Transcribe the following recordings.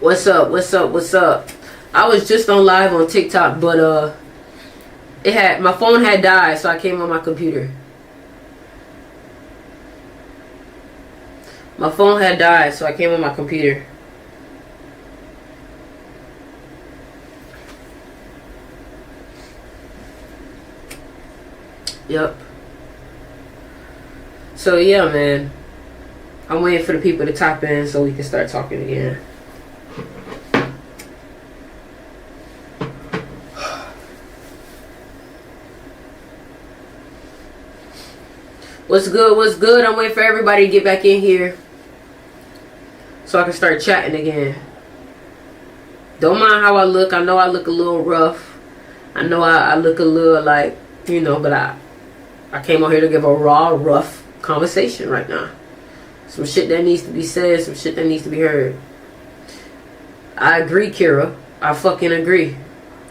What's up? What's up? What's up? I was just on live on TikTok, but my phone had died, so I came on my computer. My phone had died, so I came on my computer. Yep. So yeah, man. I'm waiting for the people to tap in so we can start talking again. What's good? What's good? I'm waiting for everybody to get back in here so I can start chatting again. Don't mind how I look. I know I look a little rough. I know I look a little like, but I came on here to give a raw, rough conversation right now. Some shit that needs to be said, some shit that needs to be heard. I agree, Kira. I fucking agree.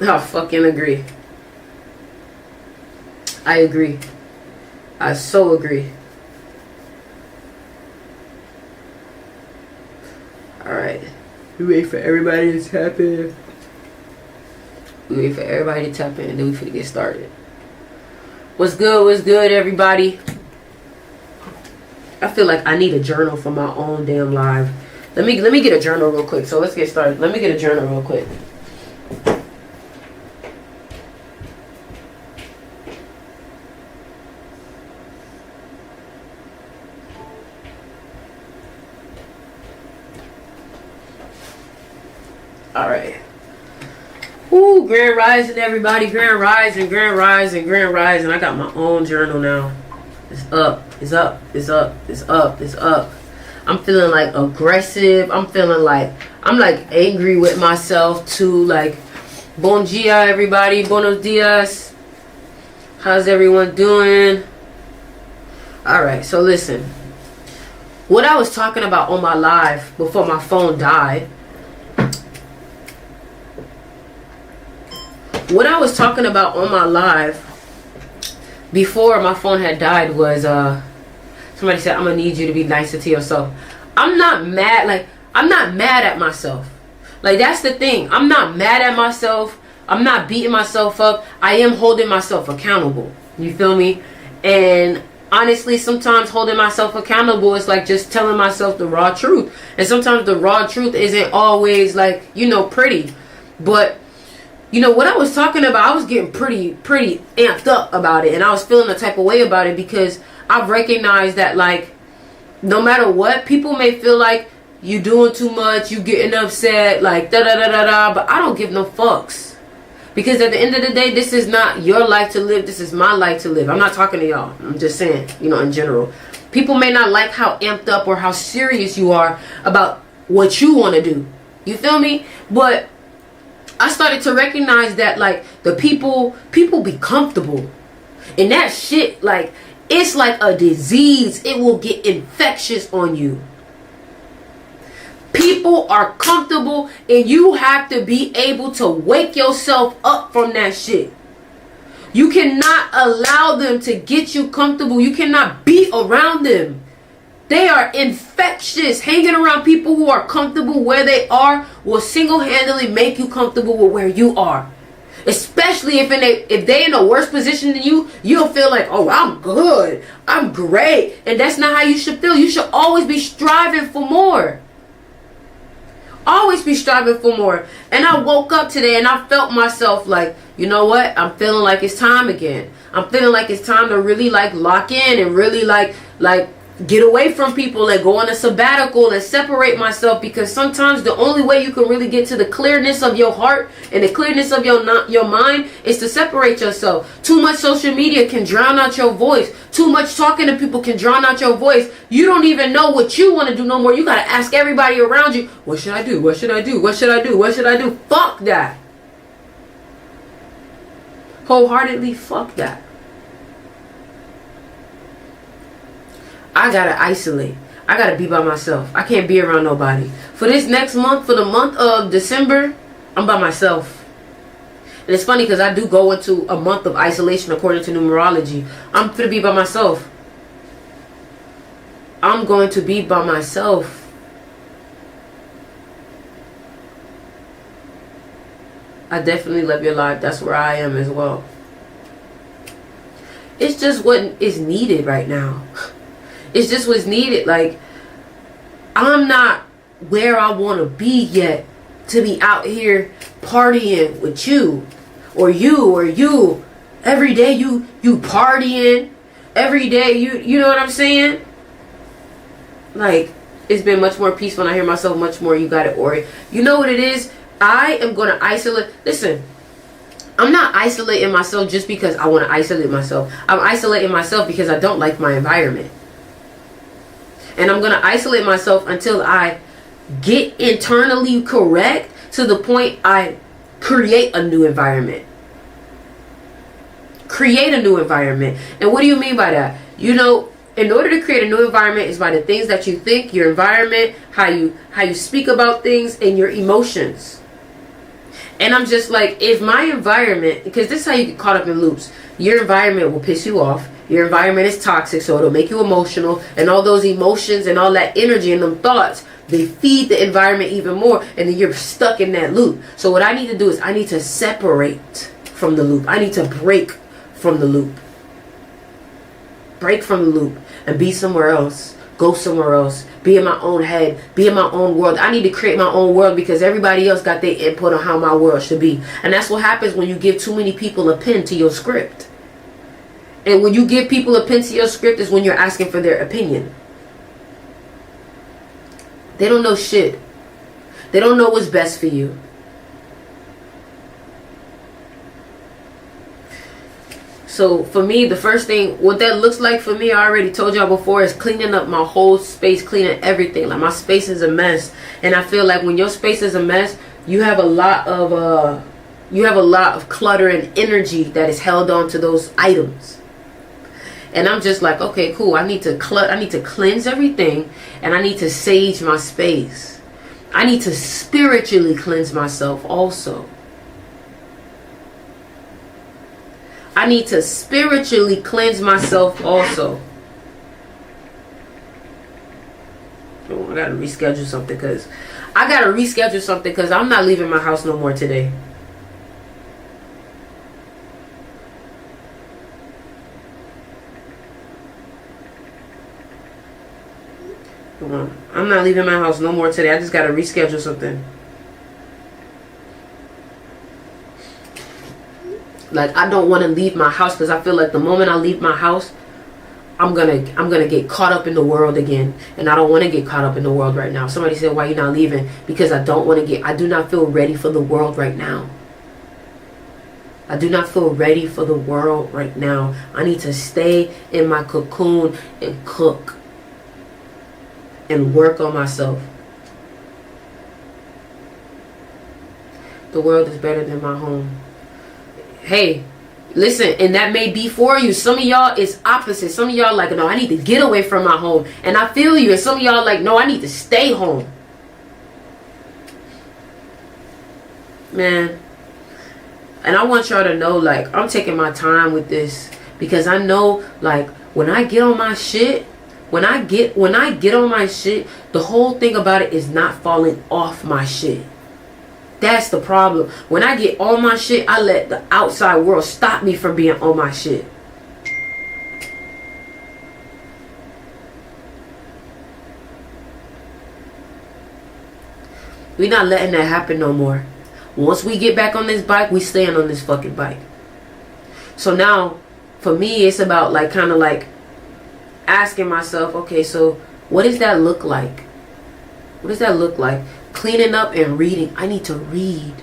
I fucking agree. I agree. I so agree. Alright. We wait for everybody to tap in. We wait for everybody to tap in and then we finna get started. What's good? What's good, everybody? I feel like I need a journal for my own damn live. Let me get a journal real quick. So let's get started. Let me get a journal real quick. Alright. Ooh, Grand Rising, everybody. Grand Rising, Grand Rising, Grand Rising. I got my own journal now. It's up. It's up. It's up. It's up. It's up. I'm feeling like aggressive. I'm feeling like I'm like angry with myself too. Like, bon dia, everybody. Buenos dias. How's everyone doing? Alright, so listen. What I was talking about on my live before my phone died. What I was talking about on my live before my phone had died was somebody said, I'm gonna need you to be nicer to yourself. I'm not mad. Like, I'm not mad at myself. Like, that's the thing. I'm not mad at myself. I'm not beating myself up. I am holding myself accountable. You feel me? And honestly, sometimes holding myself accountable is like just telling myself the raw truth. And sometimes the raw truth isn't always like, pretty. But what I was talking about, I was getting pretty amped up about it. And I was feeling a type of way about it because I've recognized that, like, no matter what, people may feel like you doing too much, you getting upset, like, da-da-da-da-da. But I don't give no fucks. Because at the end of the day, this is not your life to live. This is my life to live. I'm not talking to y'all. I'm just saying, in general. People may not like how amped up or how serious you are about what you want to do. You feel me? But I started to recognize that, like, the people be comfortable. And that shit, like, it's like a disease. It will get infectious on you. People are comfortable and you have to be able to wake yourself up from that shit. You cannot allow them to get you comfortable. You cannot be around them. They are infectious. Hanging around people who are comfortable where they are will single-handedly make you comfortable with where you are. Especially if they in a worse position than you, you'll feel like, oh, I'm good. I'm great. And that's not how you should feel. You should always be striving for more. Always be striving for more. And I woke up today and I felt myself like, you know what? I'm feeling like it's time again. I'm feeling like it's time to really like lock in and really like get away from people and go on a sabbatical and separate myself, because sometimes the only way you can really get to the clearness of your heart and the clearness of your mind is to separate yourself. Too much social media can drown out your voice. Too much talking to people can drown out your voice. You don't even know what you want to do no more. You got to ask everybody around you, what should I do? What should I do? What should I do? What should I do? Fuck that. Wholeheartedly, fuck that. I gotta isolate. I gotta be by myself. I can't be around nobody. For this next month, for the month of December, I'm by myself. And it's funny because I do go into a month of isolation according to numerology. I'm gonna be by myself. I'm going to be by myself. I definitely love your life. That's where I am as well. It's just what is needed right now. It's just what's needed. Like, I'm not where I want to be yet to be out here partying with you. Or you. Every day you partying. Every day you know what I'm saying? Like, it's been much more peaceful, and I hear myself much more. You got it, Ori. You know what it is? I am going to isolate. Listen, I'm not isolating myself just because I want to isolate myself. I'm isolating myself because I don't like my environment. And I'm going to isolate myself until I get internally correct to the point I create a new environment. Create a new environment. And what do you mean by that? You know, in order to create a new environment is by the things that you think, your environment, how you speak about things, and your emotions. And I'm just like, if my environment, because this is how you get caught up in loops. Your environment will piss you off. Your environment is toxic, so it'll make you emotional. And all those emotions and all that energy and them thoughts, they feed the environment even more. And then you're stuck in that loop. So what I need to do is I need to separate from the loop. I need to break from the loop. Break from the loop and be somewhere else. Go somewhere else. Be in my own head. Be in my own world. I need to create my own world because everybody else got their input on how my world should be. And that's what happens when you give too many people a pen to your script. And when you give people a pen to your script is when you're asking for their opinion. They don't know shit. They don't know what's best for you. So for me, the first thing, what that looks like for me, I already told y'all before, is cleaning up my whole space, cleaning everything. Like, my space is a mess. And I feel like when your space is a mess, you have a lot of clutter and energy that is held on to those items. And I'm just like, okay, cool. I need to cleanse everything, and I need to sage my space. I need to spiritually cleanse myself also. I need to spiritually cleanse myself also. Oh, I gotta reschedule something because I'm not leaving my house no more today. Come on. I'm not leaving my house no more today. I just gotta reschedule something. Like, I don't want to leave my house because I feel like the moment I leave my house, I'm gonna get caught up in the world again, and I don't want to get caught up in the world right now. Somebody said, "Why you not leaving?" Because I do not feel ready for the world right now. I do not feel ready for the world right now. I need to stay in my cocoon and cook and work on myself. The world is better than my home. Hey, listen, and that may be for you. Some of y'all is opposite. Some of y'all like, no, I need to get away from my home. And I feel you. And some of y'all like, no, I need to stay home. Man. And I want y'all to know, like, I'm taking my time with this. Because I know, like, when I get on my shit, when I get on my shit, the whole thing about it is not falling off my shit. That's the problem. When I get on my shit, I let the outside world stop me from being on my shit. We're not letting that happen no more. Once we get back on this bike, we staying on this fucking bike. So now, for me, it's about like kind of like asking myself, okay, so what does that look like? What does that look like? Cleaning up and reading. I need to read.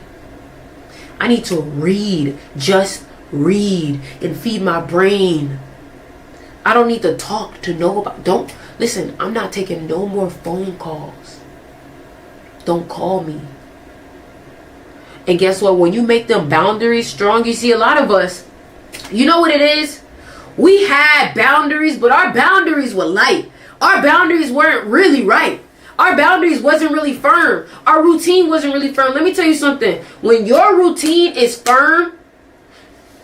I need to read. Just read and feed my brain. I don't need to talk to nobody. Listen, I'm not taking no more phone calls. Don't call me. And guess what? When you make them boundaries strong, you see a lot of us, you know what it is? We had boundaries, but our boundaries were light. Our boundaries weren't really right. Our boundaries wasn't really firm. Our routine wasn't really firm. Let me tell you something. When your routine is firm,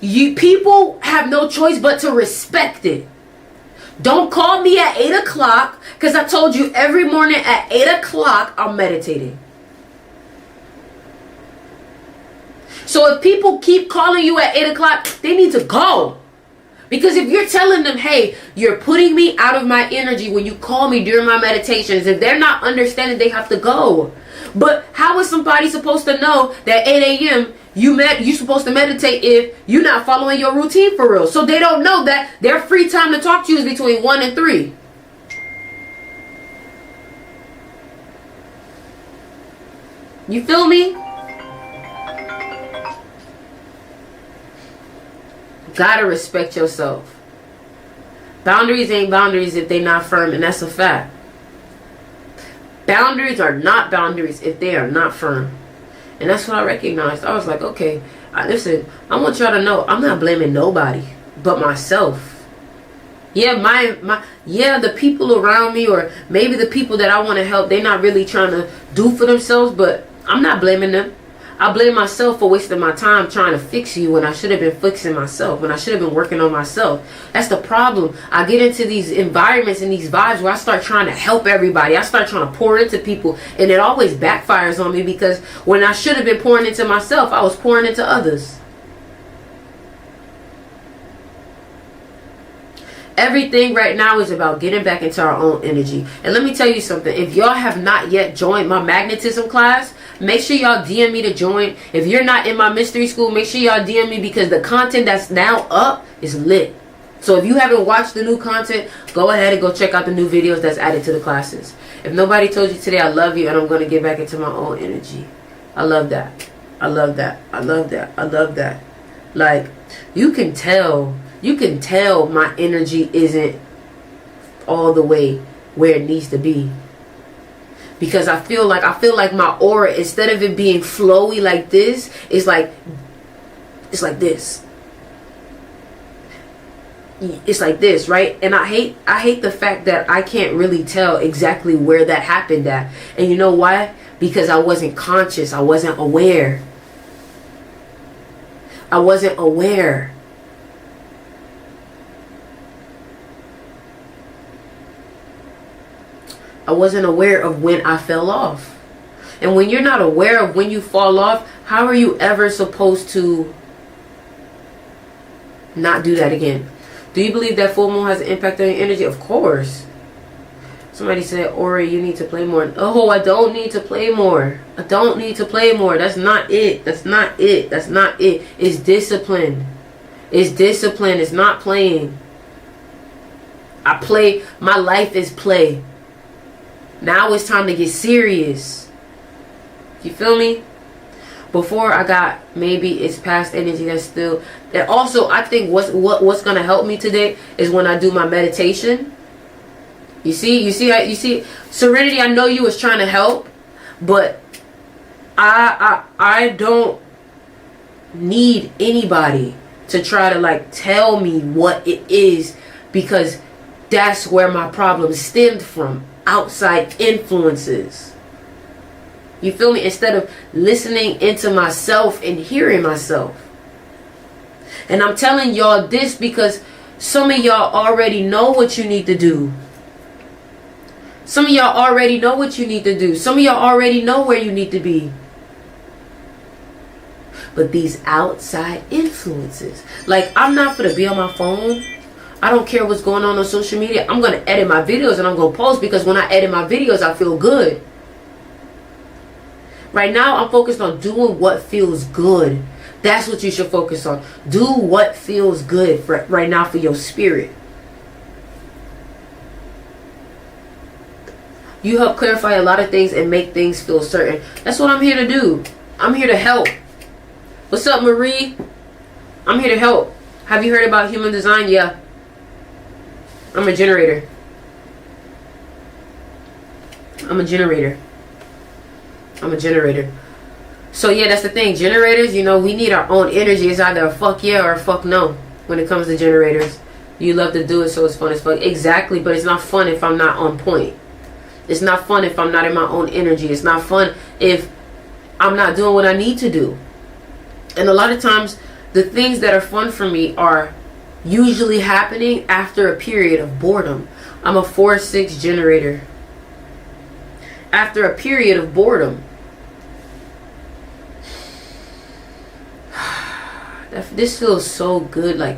people have no choice but to respect it. Don't call me at 8 o'clock because I told you every morning at 8 o'clock I'm meditating. So if people keep calling you at 8 o'clock, they need to go. Because if you're telling them, hey, you're putting me out of my energy when you call me during my meditations, if they're not understanding, they have to go. But how is somebody supposed to know that 8 a.m. you're supposed to meditate if you're not following your routine for real? So they don't know that their free time to talk to you is between 1 and 3. You feel me? Gotta respect yourself. Boundaries ain't boundaries if they not firm, and that's a fact. Boundaries are not boundaries if they are not firm. And that's what I recognized. I was like, okay, listen, I want y'all to know I'm not blaming nobody but myself. Yeah, the people around me, or maybe the people that I want to help, they're not really trying to do for themselves, but I'm not blaming them. I blame myself for wasting my time trying to fix you when I should have been fixing myself, when I should have been working on myself. That's the problem. I get into these environments and these vibes where I start trying to help everybody. I start trying to pour into people, and it always backfires on me, because when I should have been pouring into myself, I was pouring into others. Everything right now is about getting back into our own energy. And let me tell you something. If y'all have not yet joined my magnetism class, make sure y'all DM me to join. If you're not in my mystery school, make sure y'all DM me, because the content that's now up is lit. So if you haven't watched the new content, go ahead and go check out the new videos that's added to the classes. If nobody told you today, I love you, and I'm going to get back into my own energy. I love that. I love that. I love that. I love that. Like, you can tell my energy isn't all the way where it needs to be. Because I feel like my aura, instead of it being flowy like this, it's like this. It's like this, right? And I hate the fact that I can't really tell exactly where that happened at. And you know why? Because I wasn't conscious. I wasn't aware. I wasn't aware. I wasn't aware of when I fell off. And when you're not aware of when you fall off, how are you ever supposed to not do that again? Do you believe that full moon has an impact on your energy? Of course. Somebody said, Ori, you need to play more. Oh, I don't need to play more. I don't need to play more. That's not it. That's not it. That's not it. It's discipline. It's discipline. It's not playing. I play. My life is play. Now it's time to get serious. You feel me? Before I got, maybe it's past energy that's still. That also, I think what's gonna help me today is when I do my meditation. You see, Serenity. I know you was trying to help, but I don't need anybody to try to like tell me what it is, because that's where my problem stemmed from. Outside influences. You feel me? Instead of listening into myself and hearing myself. And I'm telling y'all this because some of y'all already know what you need to do. Some of y'all already know what you need to do. Some of y'all already know where you need to be. But these outside influences, like, I'm not gonna be on my phone. I don't care what's going on social media. I'm going to edit my videos and I'm going to post, because when I edit my videos, I feel good. Right now, I'm focused on doing what feels good. That's what you should focus on. Do what feels good right now for your spirit. You help clarify a lot of things and make things feel certain. That's what I'm here to do. I'm here to help. What's up, Marie? I'm here to help. Have you heard about human design? Yeah. I'm a generator. I'm a generator. So yeah, that's the thing. Generators, we need our own energy. It's either a fuck yeah or a fuck no when it comes to generators. You love to do it, so it's fun as fuck. Exactly, but it's not fun if I'm not on point. It's not fun if I'm not in my own energy. It's not fun if I'm not doing what I need to do. And a lot of times, the things that are fun for me are usually happening after a period of boredom. I'm a 4-6 generator. After a period of boredom. This feels so good. Like,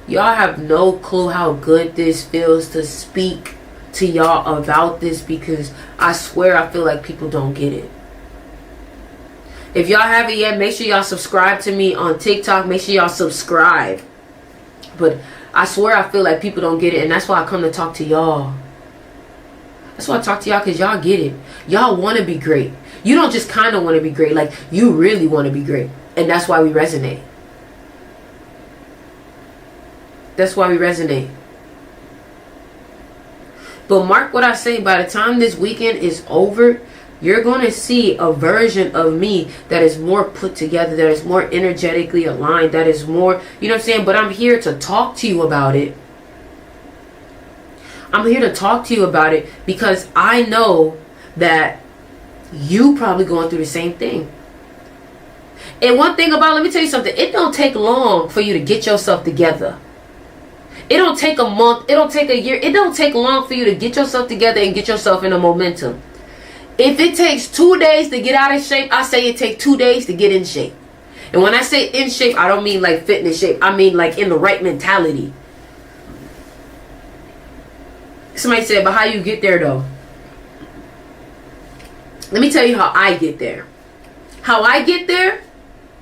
y'all have no clue how good this feels to speak to y'all about this, because I swear I feel like people don't get it. If y'all haven't yet, make sure y'all subscribe to me on TikTok. Make sure y'all subscribe. But I swear I feel like people don't get it, and that's why I come to talk to y'all. That's why I talk to y'all, because y'all get it. Y'all want to be great. You don't just kind of want to be great. Like, you really want to be great. And that's why we resonate. That's why we resonate. But mark what I say, by the time this weekend is over, you're going to see a version of me that is more put together, that is more energetically aligned, that is more, you know what I'm saying? But I'm here to talk to you about it. I'm here to talk to you about it because I know that you probably going through the same thing. And one thing about, let me tell you something, it don't take long for you to get yourself together. It don't take a month, it don't take a year, it don't take long for you to get yourself together and get yourself in a momentum. If it takes 2 days to get out of shape, I say it takes 2 days to get in shape. And when I say in shape, I don't mean like fitness shape, I mean like in the right mentality. Somebody said, but how you get there though? Let me tell you how I get there. How I get there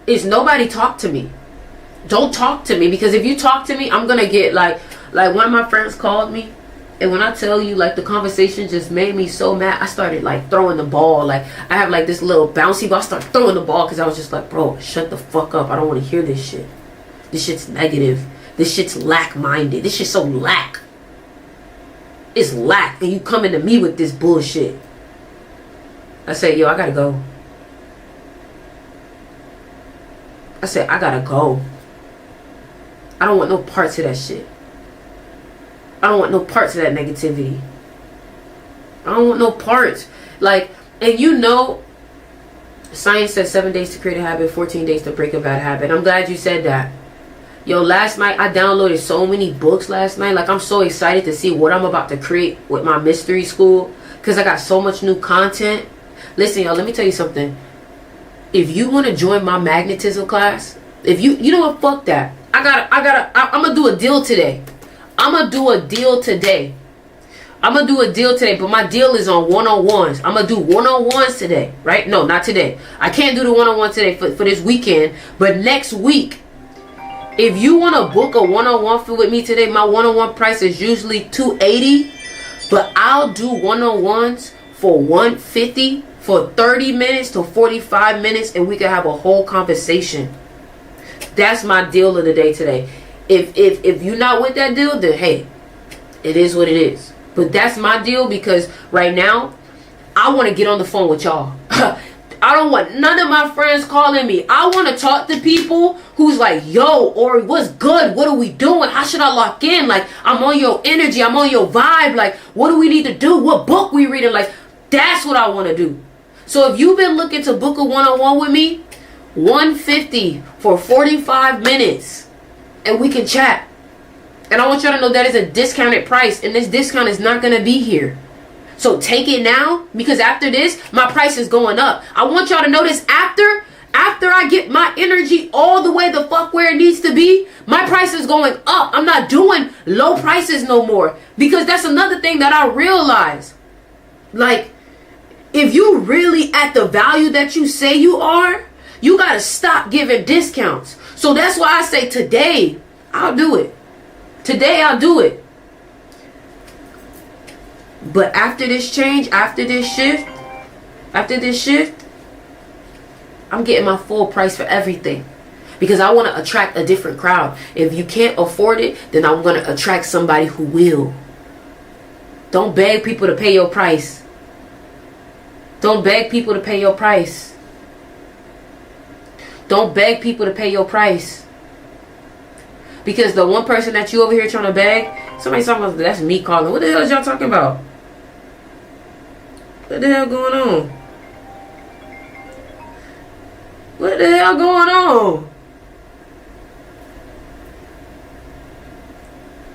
is nobody talk to me. Don't talk to me, because if you talk to me, I'm gonna get like one of my friends called me, and when I tell you, like, the conversation just made me so mad, I started like throwing the ball. Like, I have like this little bouncy ball. I started throwing the ball because I was just like, bro, shut the fuck up. I don't want to hear this shit. This shit's negative. This shit's lack-minded. This shit's so lack. It's lack, and you coming to me with this bullshit. I said, yo, I gotta go. I said, I gotta go. I don't want no parts of that shit. I don't want no parts of that negativity. I don't want no parts. Like, and you know, science says 7 days to create a habit, 14 days to break a bad habit. I'm glad you said that. Yo, last night I downloaded so many books last night. Like, I'm so excited to see what I'm about to create with my mystery school, because I got so much new content. Listen, y'all, let me tell you something. If you want to join my magnetism class, if you know what, fuck that. I'm gonna do a deal today. I'm gonna do a deal today, but my deal is on one-on-ones. I'm gonna do one-on-ones today, right? No, not today. I can't do the one-on-one today for this weekend, but next week, if you want to book a one-on-one with me today, my one-on-one price is usually $280, but I'll do one-on-ones for $150 for 30 minutes to 45 minutes, and we can have a whole conversation. That's my deal of the day today. If you're not with that deal, then hey, it is what it is. But that's my deal, because right now I want to get on the phone with y'all. I don't want none of my friends calling me. I want to talk to people who's like, yo, Ori, what's good? What are we doing? How should I lock in? Like, I'm on your energy. I'm on your vibe. Like, what do we need to do? What book we reading? Like, that's what I want to do. So if you've been looking to book a one-on-one with me, $150 for 45 minutes, and we can chat. And I want y'all to know that is a discounted price, and this discount is not going to be here. So take it now, because after this, my price is going up. I want y'all to know this. After I get my energy all the way the fuck where it needs to be, my price is going up. I'm not doing low prices no more, because that's another thing that I realize. Like, if you really at the value that you say you are, you got to stop giving discounts. So that's why I say today, I'll do it. Today, I'll do it. But after this change, after this shift, I'm getting my full price for everything, because I want to attract a different crowd. If you can't afford it, then I'm going to attract somebody who will. Don't beg people to pay your price. Don't beg people to pay your price. Don't beg people to pay your price. Because the one person that you over here trying to beg, somebody's talking about, that's me calling. What the hell is y'all talking about? What the hell going on? What the hell going on?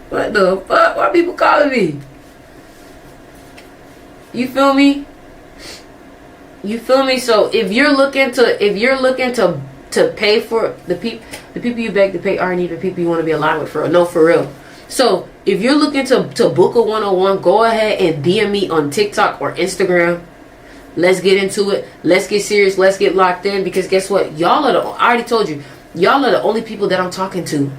What the fuck? Why are people calling me? You feel me? You feel me? So if you're looking to to pay for the people you beg to pay aren't even people you want to be aligned with for real. No, for real. So if you're looking to book a one-on-one, go ahead and DM me on TikTok or Instagram. Let's get into it. Let's get serious. Let's get locked in. Because guess what? Y'all are I already told you. Y'all are the only people that I'm talking to.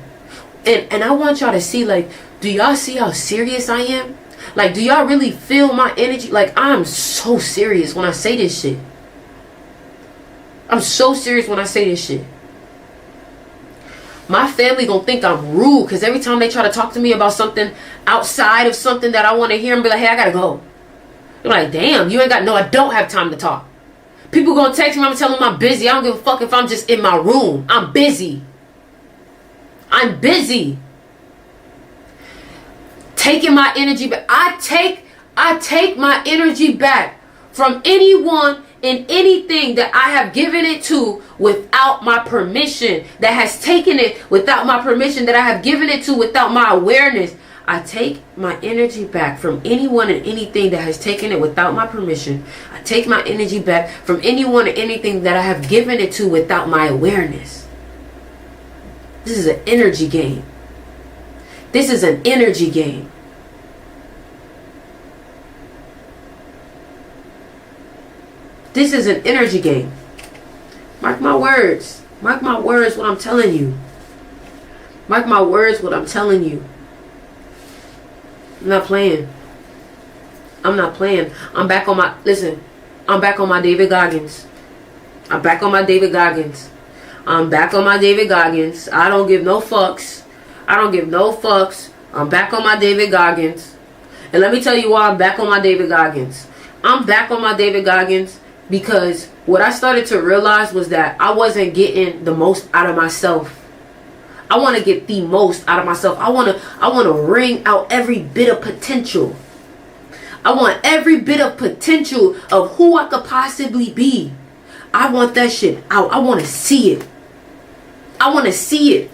And I want y'all to see, like, do y'all see how serious I am? Like, do y'all really feel my energy? Like, I'm so serious when I say this shit. I'm so serious when I say this shit. My family gonna think I'm rude because every time they try to talk to me about something outside of something that I want to hear, and be like, hey, I gotta go. They're like, damn, you ain't got, no, I don't have time to talk. People gonna text me, I'm telling them I'm busy. I don't give a fuck if I'm just in my room. I'm busy. I'm busy. Taking my energy back. I take my energy back from anyone and anything that I have given it to without my permission, that has taken it without my permission, that I have given it to without my awareness. I take my energy back from anyone and anything that has taken it without my permission. I take my energy back from anyone and anything that I have given it to without my awareness. This is an energy game. This is an energy game. This is an energy game. Mark my words. Mark my words what I'm telling you. Mark my words what I'm telling you. I'm not playing. I'm not playing. I'm back on my, listen, I'm back on my David Goggins. I'm back on my David Goggins. I'm back on my David Goggins. I don't give no fucks. I don't give no fucks. I'm back on my David Goggins. And let me tell you why I'm back on my David Goggins. I'm back on my David Goggins because what I started to realize was that I wasn't getting the most out of myself. I want to get the most out of myself. I want to wring out every bit of potential. I want every bit of potential of who I could possibly be. I want that shit out. I want to see it. I want to see it.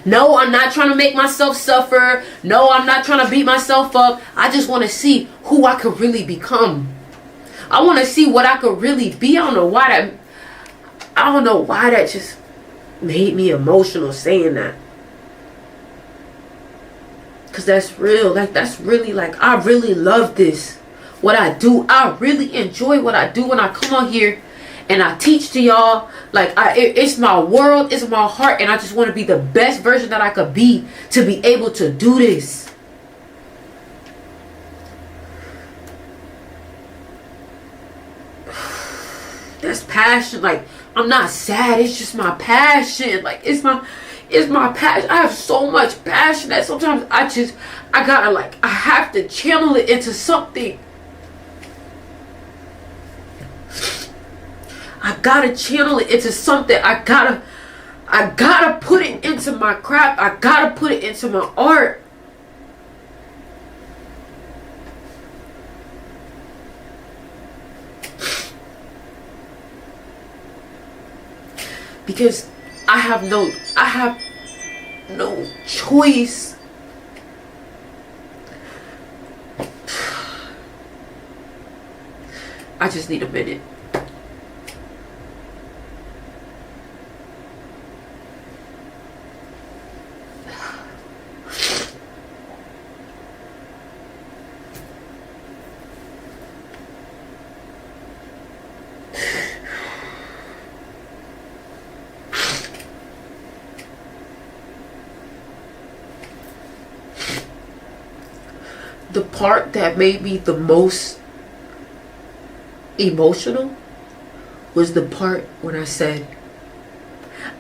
No, I'm not trying to make myself suffer. No, I'm not trying to beat myself up. I just want to see who I could really become. I want to see what I could really be. I don't know why that just made me emotional saying that. Because that's real. Like, that's really, like, I really love this. What I do. I really enjoy what I do when I come on here and I teach to y'all. Like, it's my world. It's my heart. And I just want to be the best version that I could be to be able to do this. That's passion. Like, I'm not sad. It's just my passion. Like, it's my passion. I have so much passion that sometimes I have to channel it into something. I gotta channel it into something. I gotta put it into my craft. I gotta put it into my art. Because I have no choice. I just need a minute. The part that made me the most emotional was the part when I said,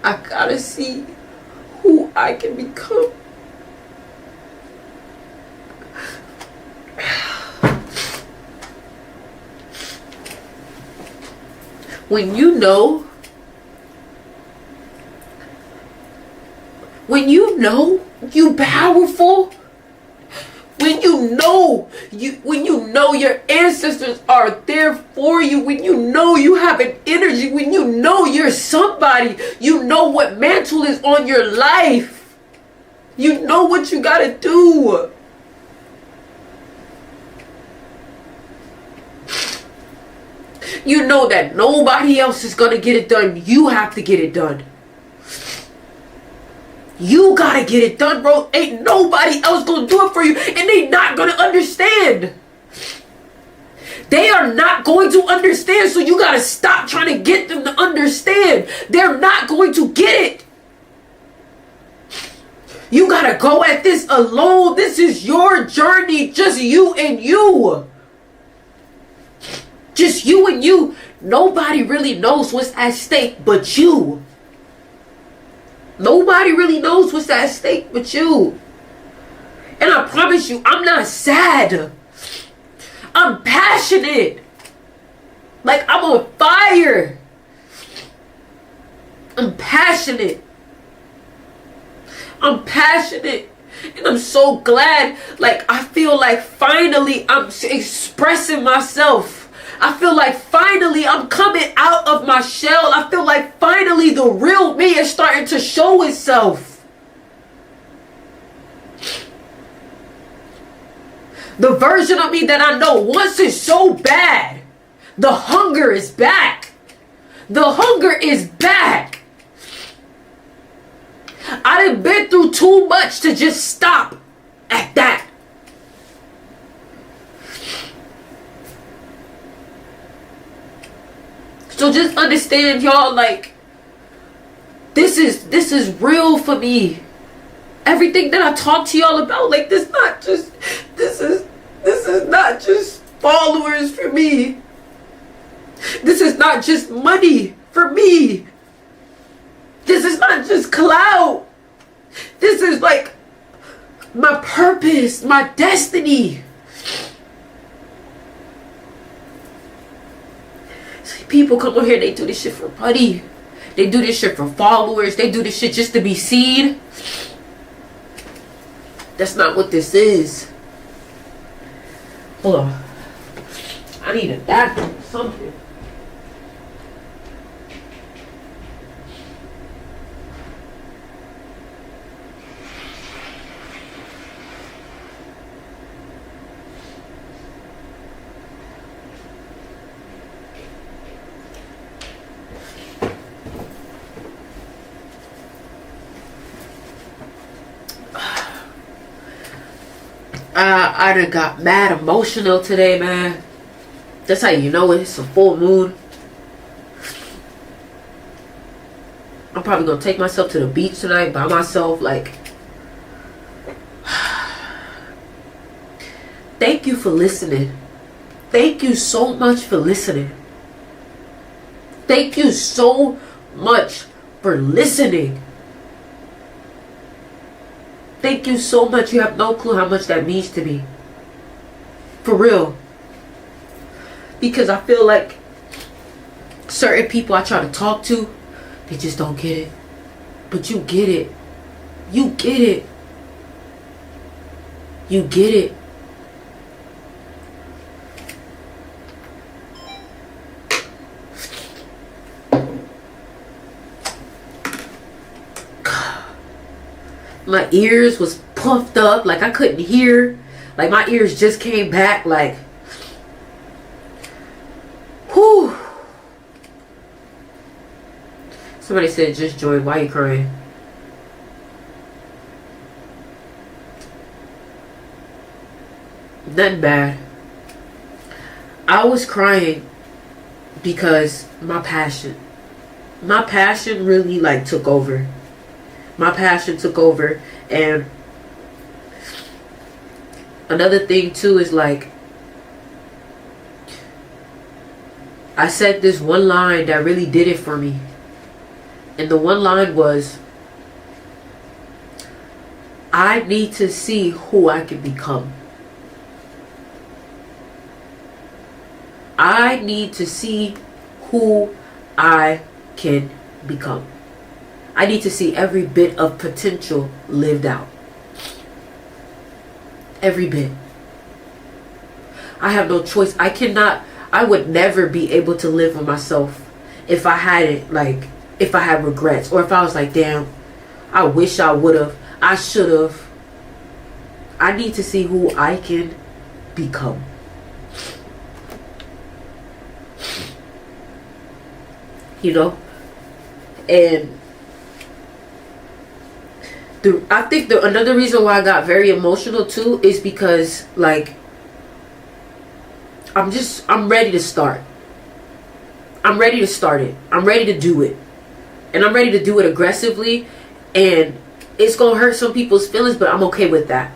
I gotta see who I can become. When you know you powerful, when you know your ancestors are there for you, when you know you have an energy, when you know you're somebody, you know what mantle is on your life, you know what you gotta do. You know that nobody else is gonna get it done. You have to get it done. You gotta get it done, bro. Ain't nobody else gonna do it for you, and they not gonna understand. They are not going to understand, so you gotta stop trying to get them to understand. They're not going to get it. You gotta go at this alone. This is your journey, just you and you. Just you and you. Nobody really knows what's at stake but you. Nobody really knows what's at stake but you. And I promise you, I'm not sad. I'm passionate. Like, I'm on fire. I'm passionate. I'm passionate. And I'm so glad. Like, I feel like finally I'm expressing myself. I feel like finally I'm coming out of my shell. I feel like finally the real me is starting to show itself. The version of me that I know wants it so bad. The hunger is back. The hunger is back. I done been through too much to just stop at that. So just understand, y'all, like, this is real for me. Everything that I talk to y'all about, like, this is not just followers for me. This is not just money for me. This is not just clout. This is like my purpose, my destiny. See, people come on here, they do this shit for money. They do this shit for followers. They do this shit just to be seen. That's not what this is. Hold on. I need a doctor or something. I done got mad emotional today, man. That's how you know it's a full moon. I'm probably gonna take myself to the beach tonight by myself. Like, thank you for listening. Thank you so much for listening. Thank you so much for listening. Thank you so much. You have no clue how much that means to me. For real. Because I feel like certain people I try to talk to, they just don't get it. But you get it. You get it. You get it. My ears was puffed up, like I couldn't hear. Like my ears just came back, like, whew. Somebody said, just join. Why are you crying? Nothing bad. I was crying because my passion really like took over. My passion took over. And another thing too is like, I said this one line that really did it for me. And the one line was, I need to see who I can become. I need to see who I can become. I need to see every bit of potential lived out. Every bit. I have no choice. I would never be able to live with myself if I hadn't, like, if I had regrets. Or if I was like, damn, I wish I would have. I should have. I need to see who I can become. You know? And I think another reason why I got very emotional too is because, like, I'm ready to start. I'm ready to start it. I'm ready to do it. And I'm ready to do it aggressively. And it's going to hurt some people's feelings, but I'm okay with that.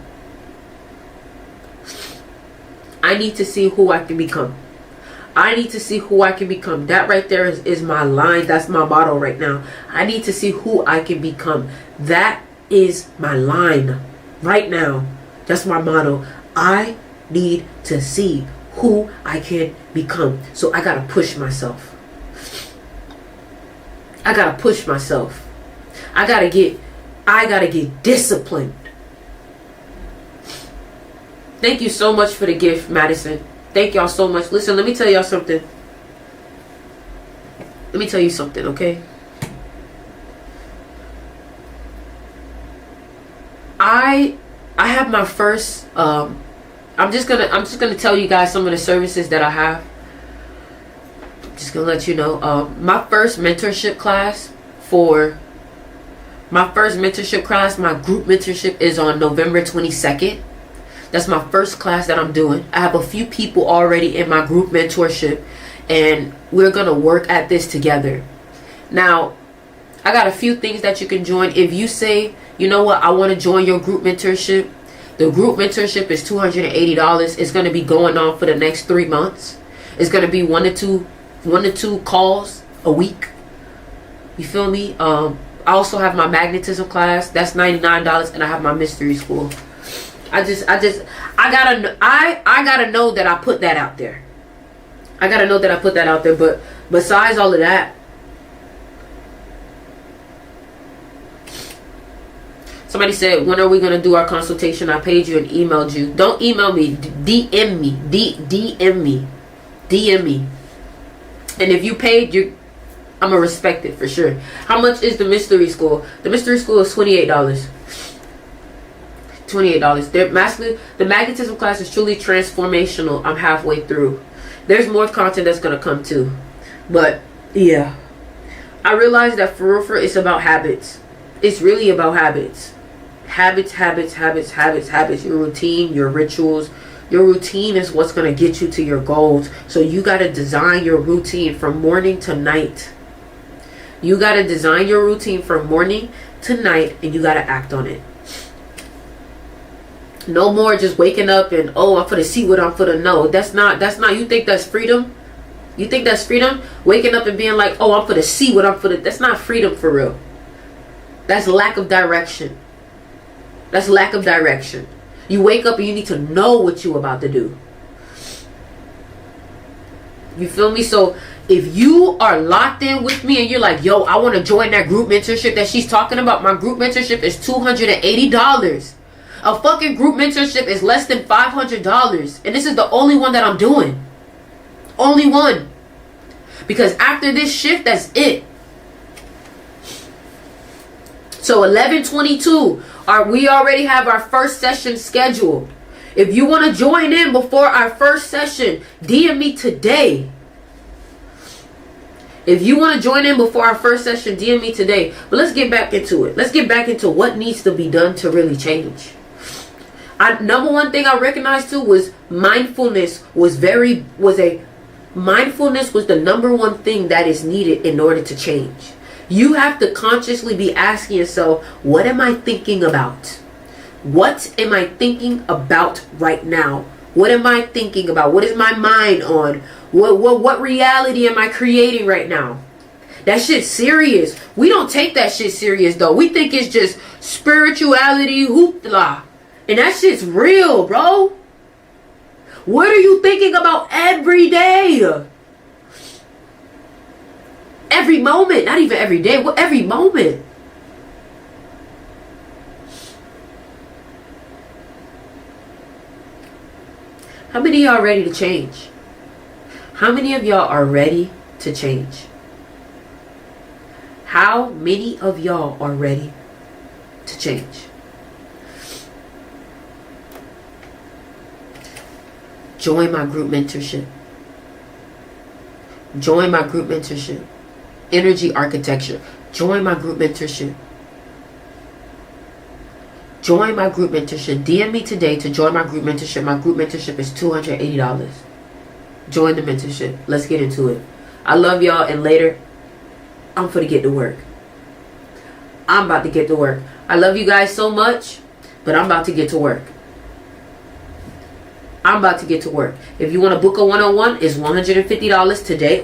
I need to see who I can become. I need to see who I can become. That right there is my line. That's my motto right now. I need to see who I can become. That is my line right now. That's my motto. I need to see who I can become. So I gotta push myself. I gotta push myself. I gotta get disciplined. Thank you so much for the gift, Madison. Thank y'all so much. Listen, let me tell y'all something. Let me tell you something, okay? I have my first I'm just gonna tell you guys some of the services that I have. Just gonna let you know. My first mentorship class, my group mentorship is on November 22nd. That's my first class that I'm doing. I have a few people already in my group mentorship, and we're gonna work at this together. Now, I got a few things that you can join. If you say, you know what, I want to join your group mentorship, the group mentorship is $280. It's going to be going on for the next 3 months. It's going to be one to two calls a week. You feel me? I also have my magnetism class. That's $99, and I have my mystery school. I gotta know that I put that out there. But besides all of that, somebody said, when are we going to do our consultation? I paid you and emailed you. Don't email me. DM me. DM me. And if you paid, I'm going to respect it for sure. How much is the mystery school? The mystery school is $28. $28. The magnetism class is truly transformational. I'm halfway through. There's more content that's going to come too. But, yeah. I realized that for real, it's about habits. It's really about habits. Habits. Your routine, your rituals. Your routine is what's going to get you to your goals. So you got to design your routine from morning to night. You got to design your routine from morning to night, and you got to act on it. No more just waking up and, oh, I'm going to see what I'm going to know. That's not, you think that's freedom? You think that's freedom? Waking up and being like, oh, I'm going to see what I'm going to, that's not freedom for real. That's lack of direction. That's lack of direction. You wake up and you need to know what you're about to do. You feel me? So if you are locked in with me and you're like, yo, I want to join that group mentorship that she's talking about. My group mentorship is $280. A fucking group mentorship is less than $500. And this is the only one that I'm doing. Only one. Because after this shift, that's it. So 11/22, we already have our first session scheduled. If you want to join in before our first session, DM me today. If you want to join in before our first session, DM me today. But let's get back into it. Let's get back into what needs to be done to really change. Number one thing I recognized too was mindfulness mindfulness was the number one thing that is needed in order to change. You have to consciously be asking yourself, what am I thinking about? What am I thinking about right now? What am I thinking about? What is my mind on? What reality am I creating right now? That shit's serious. We don't take that shit serious though. We think it's just spirituality, hoopla. And that shit's real, bro. What are you thinking about every day? Every moment, not even every day, every moment. How many of y'all are ready to change? How many of y'all are ready to change? How many of y'all are ready to change? Join my group mentorship. Join my group mentorship. Energy architecture. Join my group mentorship. Join my group mentorship. DM me today to join my group mentorship. My group mentorship is $280. Join the mentorship. Let's get into it. I love y'all, and later, I'm finna get to work. I'm about to get to work. I love you guys so much, but I'm about to get to work. I'm about to get to work. If you want to book a one-on-one, it's $150 today.